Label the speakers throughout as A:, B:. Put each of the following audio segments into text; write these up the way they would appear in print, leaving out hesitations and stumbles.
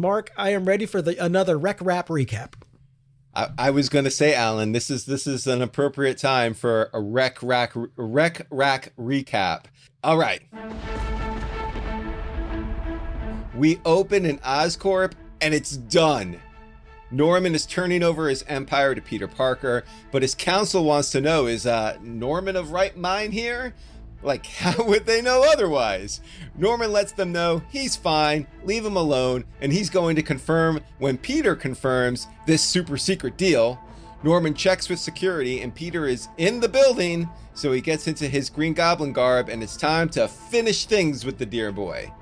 A: Mark, I am ready for another Rek-Rap Recap.
B: I was going to say, Alan, this is an appropriate time for a Rek-Rap Recap. All right. We open in Oscorp, and it's done. Norman is turning over his empire to Peter Parker, but his council wants to know, is Norman of right mind here? Like, how would they know otherwise? Norman lets them know he's fine, leave him alone, and he's going to confirm when Peter confirms this super secret deal. Norman checks with security, and Peter is in the building, so he gets into his Green Goblin garb, and it's time to finish things with the dear boy.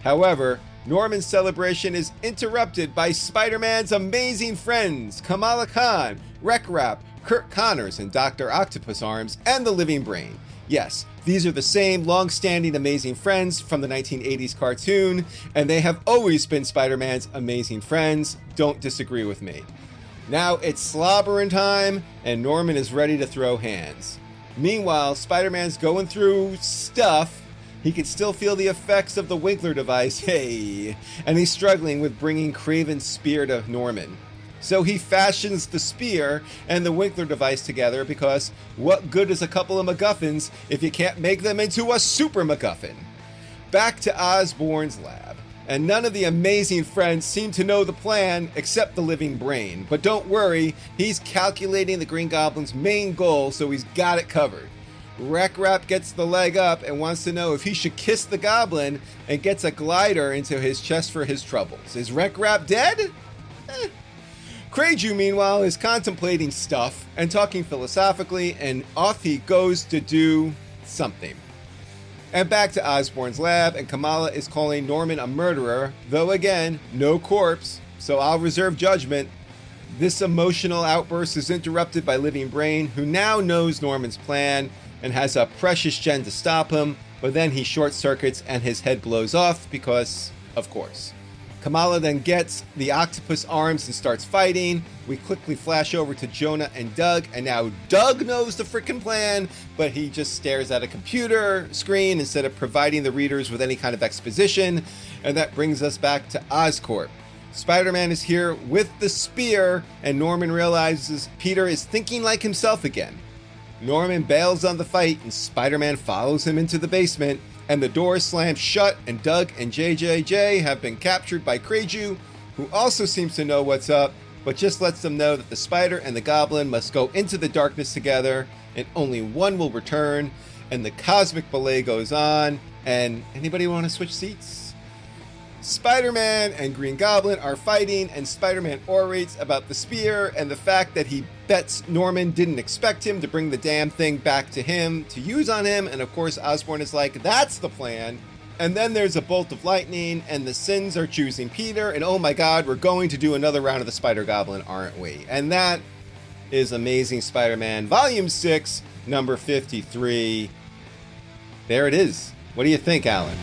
B: However, Norman's celebration is interrupted by Spider-Man's amazing friends, Kamala Khan, Rek-Rap, Kurt Connors, and Dr. Octopus Arms, and the Living Brain. Yes, these are the same long-standing amazing friends from the 1980s cartoon, and they have always been Spider-Man's amazing friends. Don't disagree with me. Now it's slobbering time, and Norman is ready to throw hands. Meanwhile, Spider-Man's going through stuff. He can still feel the effects of the Winkler device, hey, and he's struggling with bringing Kraven's spear to Norman. So he fashions the spear and the Winkler device together because what good is a couple of MacGuffins if you can't make them into a super MacGuffin? Back to Osborn's lab, and none of the amazing friends seem to know the plan except the Living Brain. But don't worry, he's calculating the Green Goblin's main goal, so he's got it covered. Rek-Rap gets the leg up and wants to know if he should kiss the Goblin and gets a glider into his chest for his troubles. Is Rek-Rap dead? Kraju, meanwhile, is contemplating stuff and talking philosophically, and off he goes to do something. And back to Osborn's lab, and Kamala is calling Norman a murderer, though again, no corpse, so I'll reserve judgment. This emotional outburst is interrupted by Living Brain, who now knows Norman's plan and has a precious gen to stop him, but then he short circuits and his head blows off because, of course. Kamala then gets the octopus arms and starts fighting. We quickly flash over to Jonah and Doug, and now Doug knows the frickin' plan, but he just stares at a computer screen instead of providing the readers with any kind of exposition, and that brings us back to Oscorp. Spider-Man is here with the spear, and Norman realizes Peter is thinking like himself again. Norman bails on the fight, and Spider-Man follows him into the basement, and the door slams shut, and Doug and JJJ have been captured by Kraju, who also seems to know what's up, but just lets them know that the Spider and the Goblin must go into the darkness together, and only one will return, and the cosmic ballet goes on, and anybody want to switch seats? Spider-Man and Green Goblin are fighting, and Spider-Man orates about the spear and the fact that he bets Norman didn't expect him to bring the damn thing back to him to use on him, and of course Osborn is like, that's the plan. And then there's a bolt of lightning, and the Sins are choosing Peter, and oh my god, we're going to do another round of the Spider-Goblin, aren't we? And that is Amazing Spider-Man Volume 6, number 53. There it is. What do you think, Alan?